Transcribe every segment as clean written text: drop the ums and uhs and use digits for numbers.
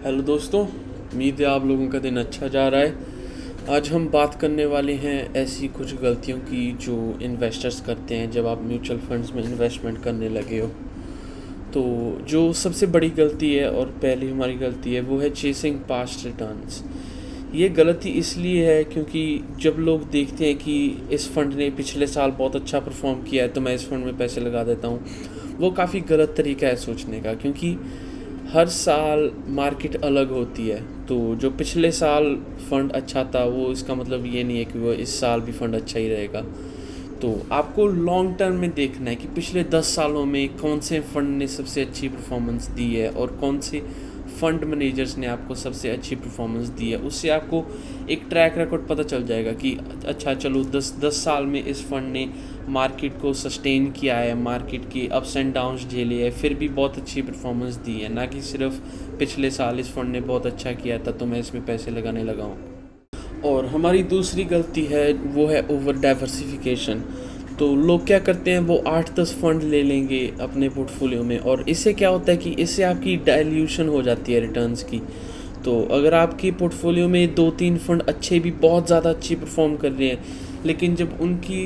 Hello दोस्तों, उम्मीद है आप लोगों का दिन अच्छा जा रहा है। आज हम बात करने वाले हैं ऐसी कुछ गलतियों की जो इन्वेस्टर्स करते हैं जब आप म्यूचुअल फंड्स में इन्वेस्टमेंट करने लगे हो। तो जो सबसे बड़ी गलती है और पहली हमारी गलती है वो है चेसिंग पास्ट रिटर्न्स। ये गलती इसलिए है क्योंकि जब लोग देखते हैं कि इस फंड ने पिछले साल बहुत अच्छा परफॉर्म किया है तो मैं इस फंड में पैसे लगा देता हूँ, वो काफ़ी गलत तरीका है सोचने का। क्योंकि हर साल मार्केट अलग होती है, तो जो पिछले साल फंड अच्छा था वो इसका मतलब ये नहीं है कि वो इस साल भी फंड अच्छा ही रहेगा। तो आपको लॉन्ग टर्म में देखना है कि पिछले 10 सालों में कौन से फंड ने सबसे अच्छी परफॉर्मेंस दी है और कौन से फंड मैनेजर्स ने आपको सबसे अच्छी परफॉर्मेंस दी है। उससे आपको एक ट्रैक रिकॉर्ड पता चल जाएगा कि अच्छा चलो 10 साल में इस फंड ने मार्केट को सस्टेन किया है, मार्केट की अप्स एंड डाउन्स झेले है, फिर भी बहुत अच्छी परफॉर्मेंस दी है, ना कि सिर्फ पिछले साल इस फंड ने बहुत अच्छा किया था तो मैं इसमें पैसे लगाने लगा हूँ। और हमारी दूसरी गलती है वो है ओवर डाइवर्सिफिकेशन। तो लोग क्या करते हैं, वो 8-10 फंड ले लेंगे अपने पोर्टफोलियो में, और इससे क्या होता है कि इससे आपकी डाइल्यूशन हो जाती है रिटर्न्स की। तो अगर आपके पोर्टफोलियो में 2-3 फंड अच्छे भी बहुत ज़्यादा अच्छी परफॉर्म कर रहे हैं, लेकिन जब उनकी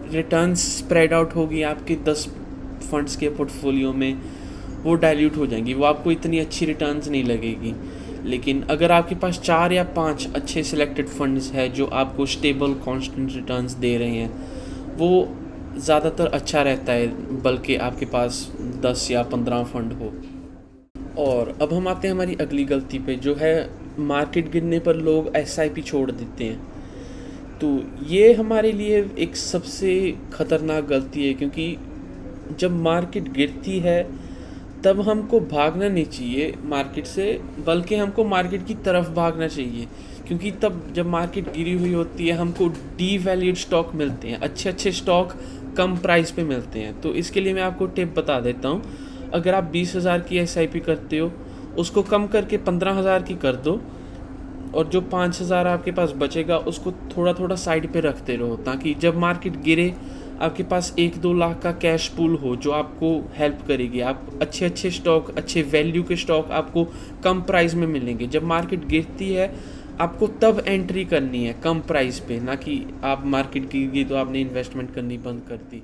रिटर्न्स स्प्रेड आउट होगी आपके 10 फंड्स के पोर्टफोलियो में, वो डाइल्यूट हो जाएंगी, वो आपको इतनी अच्छी रिटर्न्स नहीं लगेगी। लेकिन अगर आपके पास 4 या 5 अच्छे सिलेक्टेड फंड्स हैं जो आपको स्टेबल कांस्टेंट रिटर्न्स दे रहे हैं, वो ज़्यादातर अच्छा रहता है बल्कि आपके पास 10 या 15 फंड हो। और अब हम आते हैं हमारी अगली गलती पे, जो है मार्केट गिरने पर लोग एसआईपी छोड़ देते हैं। तो ये हमारे लिए एक सबसे ख़तरनाक गलती है, क्योंकि जब मार्केट गिरती है तब हमको भागना नहीं चाहिए मार्केट से, बल्कि हमको मार्केट की तरफ भागना चाहिए। क्योंकि तब जब मार्केट गिरी हुई होती है हमको डीवैल्यूड स्टॉक मिलते हैं, अच्छे अच्छे स्टॉक कम प्राइस पे मिलते हैं। तो इसके लिए मैं आपको टिप बता देता हूँ। अगर आप 20,000 की एसआईपी करते हो, उसको कम करके 15,000 की कर दो, और जो 5,000 आपके पास बचेगा उसको थोड़ा थोड़ा साइड पे रखते रहो, ताकि जब मार्केट गिरे आपके पास 1-2 लाख का कैश पूल हो जो आपको हेल्प करेगी। आप अच्छे अच्छे स्टॉक, अच्छे वैल्यू के स्टॉक आपको कम प्राइस में मिलेंगे। जब मार्केट गिरती है आपको तब एंट्री करनी है कम प्राइस पे, ना कि आप मार्केट गिर गई तो आपने इन्वेस्टमेंट करनी बंद कर दी।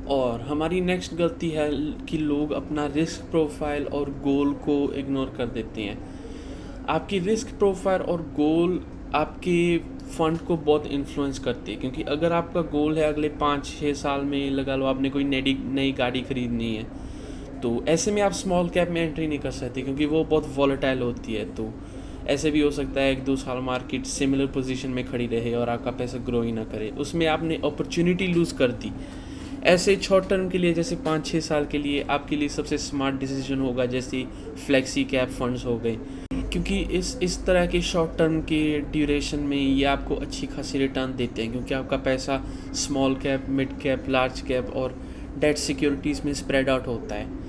और हमारी नेक्स्ट गलती है कि लोग अपना रिस्क प्रोफाइल और गोल को इग्नोर कर देते हैं। आपकी रिस्क प्रोफाइल और गोल आपके फंड को बहुत इन्फ्लुएंस करती है। क्योंकि अगर आपका गोल है अगले 5-6 साल में, लगा लो आपने कोई नई गाड़ी खरीदनी है, तो ऐसे में आप स्मॉल कैप में एंट्री नहीं कर सकते क्योंकि वो बहुत वॉलेटाइल होती है। तो ऐसे भी हो सकता है 1-2 साल मार्केट सिमिलर पोजीशन में खड़ी रहे और आपका पैसा ग्रो ही ना करे, उसमें आपने अपॉर्चुनिटी लूज़ कर दी। ऐसे शॉर्ट टर्म के लिए, जैसे 5-6 साल के लिए, आपके लिए सबसे स्मार्ट डिसीजन होगा जैसे फ्लेक्सी कैप फंड्स हो गए, क्योंकि इस तरह के शॉर्ट टर्म के ड्यूरेशन में ये आपको अच्छी खासी रिटर्न देते हैं, क्योंकि आपका पैसा small cap, mid cap, large cap और डेट सिक्योरिटीज़ में स्प्रेड आउट होता है।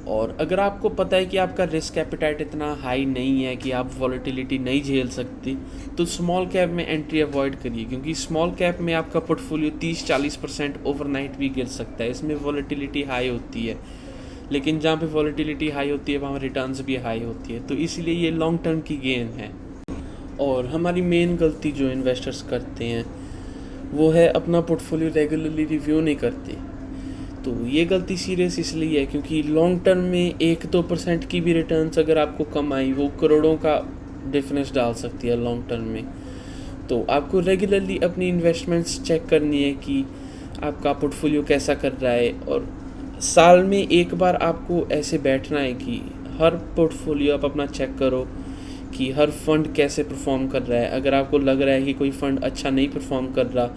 और अगर आपको पता है कि आपका रिस्क एपेटाइट इतना हाई नहीं है कि आप वॉलेटिलिटी नहीं झेल सकते, तो स्मॉल कैप में एंट्री अवॉइड करिए। क्योंकि स्मॉल कैप में आपका पोर्टफोलियो 30-40% ओवरनाइट भी गिर सकता है, इसमें वॉलेटिलिटी हाई होती है। लेकिन जहाँ पे वॉलेटिलिटी हाई होती है वहाँ रिटर्न्स भी हाई होती है, तो इसलिए ये लॉन्ग टर्म की गेम है। और हमारी मेन गलती जो इन्वेस्टर्स करते हैं वो है अपना पोर्टफोलियो रेगुलरली रिव्यू नहीं करते। तो ये गलती सीरियस इसलिए है क्योंकि लॉन्ग टर्म में 1-2% की भी रिटर्न्स अगर आपको कम आई, वो करोड़ों का डिफरेंस डाल सकती है लॉन्ग टर्म में। तो आपको रेगुलरली अपनी इन्वेस्टमेंट्स चेक करनी है कि आपका पोर्टफोलियो कैसा कर रहा है, और साल में एक बार आपको ऐसे बैठना है कि हर पोर्टफोलियो आप अपना चेक करो कि हर फंड कैसे परफॉर्म कर रहा है। अगर आपको लग रहा है कि कोई फंड अच्छा नहीं परफॉर्म कर रहा,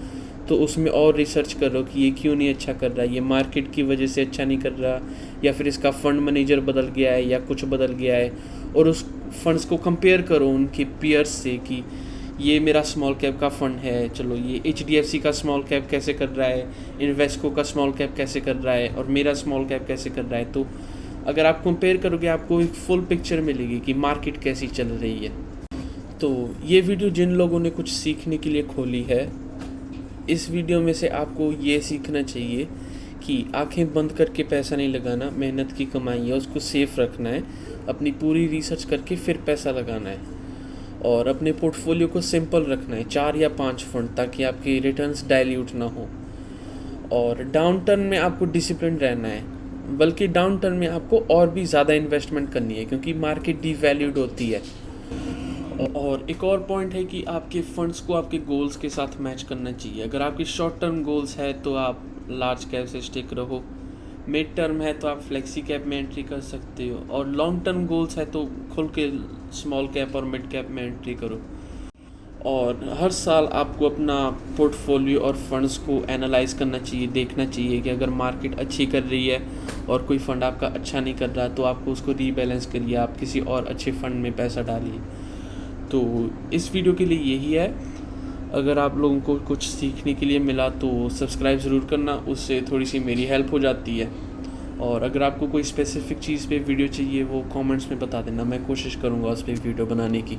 तो उसमें और रिसर्च करो कि ये क्यों नहीं अच्छा कर रहा है, ये मार्केट की वजह से अच्छा नहीं कर रहा, या फिर इसका फ़ंड मैनेजर बदल गया है या कुछ बदल गया है। और उस फंड्स को कंपेयर करो उनके पीयर्स से कि ये मेरा स्मॉल कैप का फ़ंड है, चलो ये HDFC का स्मॉल कैप कैसे कर रहा है, इन्वेस्को का स्मॉल कैप कैसे कर रहा है, और मेरा स्मॉल कैप कैसे कर रहा है। तो अगर आप कंपेयर करोगे आपको एक फुल पिक्चर मिलेगी कि मार्केट कैसी चल रही है। तो ये वीडियो जिन लोगों ने कुछ सीखने के लिए खोली है, इस वीडियो में से आपको ये सीखना चाहिए कि आंखें बंद करके पैसा नहीं लगाना, मेहनत की कमाई है उसको सेफ रखना है, अपनी पूरी रिसर्च करके फिर पैसा लगाना है और अपने पोर्टफोलियो को सिंपल रखना है, 4 या 5 फंड, ताकि आपकी रिटर्न्स डाइल्यूट ना हो। और डाउन टर्न में आपको डिसिप्लिन रहना है, बल्कि डाउन टर्न में आपको और भी ज़्यादा इन्वेस्टमेंट करनी है क्योंकि मार्केट डीवैल्यूड होती है। और एक और पॉइंट है कि आपके फंड्स को आपके गोल्स के साथ मैच करना चाहिए। अगर आपके शॉर्ट टर्म गोल्स है तो आप लार्ज कैप से स्टिक रहो, मिड टर्म है तो आप फ्लेक्सी कैप में एंट्री कर सकते हो, और लॉन्ग टर्म गोल्स है तो खुल के स्मॉल कैप और मिड कैप में एंट्री करो। और हर साल आपको अपना पोर्टफोलियो और फंड्स को एनालाइज करना चाहिए, देखना चाहिए कि अगर मार्केट अच्छी कर रही है और कोई फ़ंड आपका अच्छा नहीं कर रहा तो आपको उसको रीबैलेंस करिए, आप किसी और अच्छे फ़ंड में पैसा डालिए। तो इस वीडियो के लिए यही है। अगर आप लोगों को कुछ सीखने के लिए मिला तो सब्सक्राइब ज़रूर करना, उससे थोड़ी सी मेरी हेल्प हो जाती है। और अगर आपको कोई स्पेसिफिक चीज़ पे वीडियो चाहिए वो कमेंट्स में बता देना, मैं कोशिश करूँगा उस पर वीडियो बनाने की।